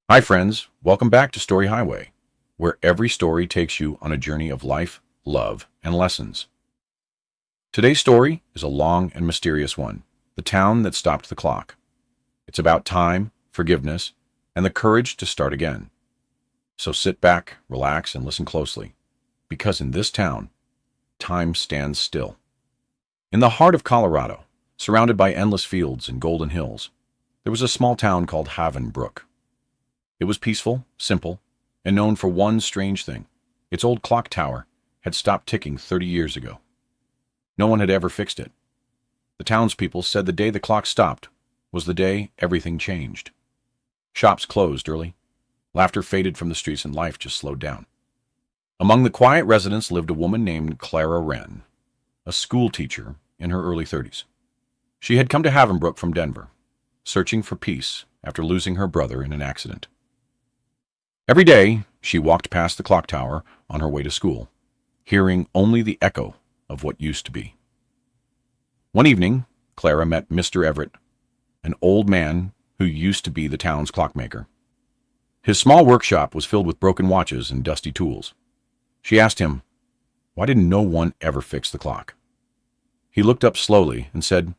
Hi, friends. Welcome back to Story Highway, where every story takes you on a journey of life, love, and lessons. Today's story is a long and mysterious one, The Town That Stopped the Clock. It's about time, forgiveness, and the courage to start again. So sit back, relax, and listen closely, because in this town, time stands still. In the heart of Colorado, surrounded by endless fields and golden hills, there was a small town called Havenbrook. It was peaceful, simple, and known for one strange thing. Its old clock tower had stopped ticking 30 years ago. No one had ever fixed it. The townspeople said the day the clock stopped was the day everything changed. Shops closed early, laughter faded from the streets, and life just slowed down. Among the quiet residents lived a woman named Clara Wren, a school teacher in her early 30s. She had come to Havenbrook from Denver, searching for peace after losing her brother in an accident. Every day, she walked past the clock tower on her way to school, hearing only the echo of what used to be. One evening, Clara met Mr. Everett, an old man who used to be the town's clockmaker. His small workshop was filled with broken watches and dusty tools. She asked him, why didn't no one ever fix the clock? He looked up slowly and said,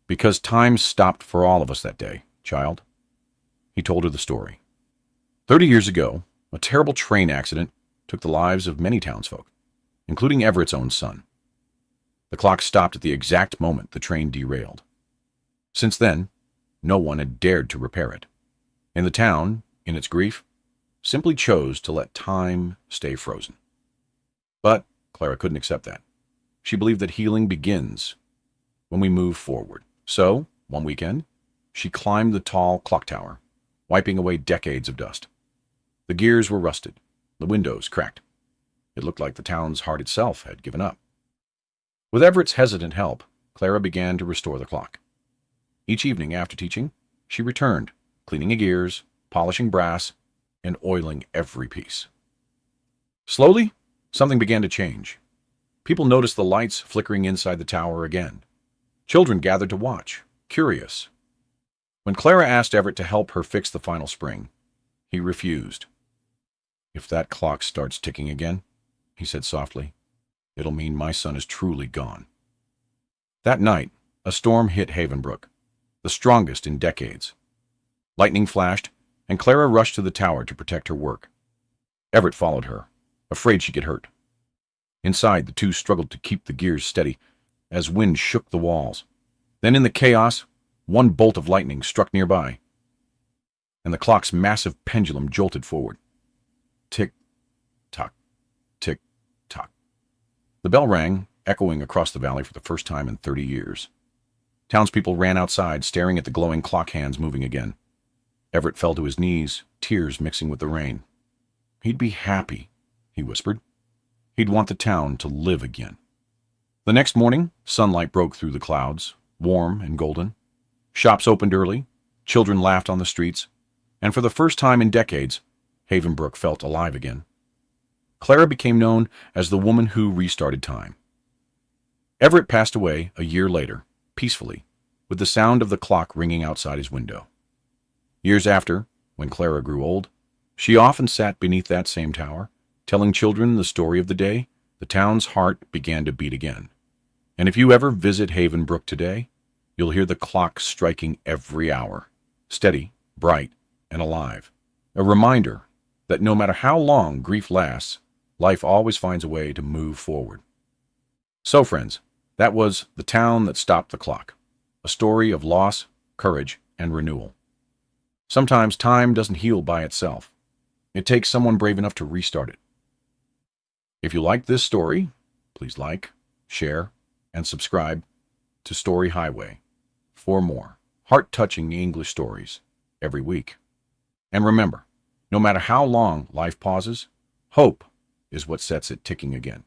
because time stopped for all of us that day, child. He told her the story. 30 years ago, a terrible train accident took the lives of many townsfolk, including Everett's own son. The clock stopped at the exact moment the train derailed. Since then, no one had dared to repair it. And the town, in its grief, simply chose to let time stay frozen. But Clara couldn't accept that. She believed that healing begins when we move forward. So, one weekend, she climbed the tall clock tower, wiping away decades of dust. The gears were rusted, the windows cracked. It looked like the town's heart itself had given up. With Everett's hesitant help, Clara began to restore the clock. Each evening after teaching, she returned, cleaning the gears, polishing brass, and oiling every piece. Slowly, something began to change. People noticed the lights flickering inside the tower again. Children gathered to watch, curious. When Clara asked Everett to help her fix the final spring, he refused. If that clock starts ticking again, he said softly, it'll mean my son is truly gone. That night, a storm hit Havenbrook, the strongest in decades. Lightning flashed, and Clara rushed to the tower to protect her work. Everett followed her, afraid she'd get hurt. Inside, the two struggled to keep the gears steady as wind shook the walls. Then in the chaos, one bolt of lightning struck nearby, and the clock's massive pendulum jolted forward. Tick-tock, tick-tock. The bell rang, echoing across the valley for the first time in 30 years. Townspeople ran outside, staring at the glowing clock hands moving again. Everett fell to his knees, tears mixing with the rain. He'd be happy, he whispered. He'd want the town to live again. The next morning, sunlight broke through the clouds, warm and golden. Shops opened early, children laughed on the streets, and for the first time in decades, Havenbrook felt alive again. Clara became known as the woman who restarted time. Everett passed away a year later, peacefully, with the sound of the clock ringing outside his window. Years after, when Clara grew old, she often sat beneath that same tower, telling children the story of the day the town's heart began to beat again. And if you ever visit Havenbrook today, you'll hear the clock striking every hour, steady, bright, and alive. A reminder that no matter how long grief lasts, life always finds a way to move forward. So, friends, that was The Town That Stopped the Clock, a story of loss, courage, and renewal. Sometimes time doesn't heal by itself. It takes someone brave enough to restart it. If you liked this story, please like, share, and subscribe to Story Highway for more heart-touching English stories every week. And remember, no matter how long life pauses, hope is what sets it ticking again.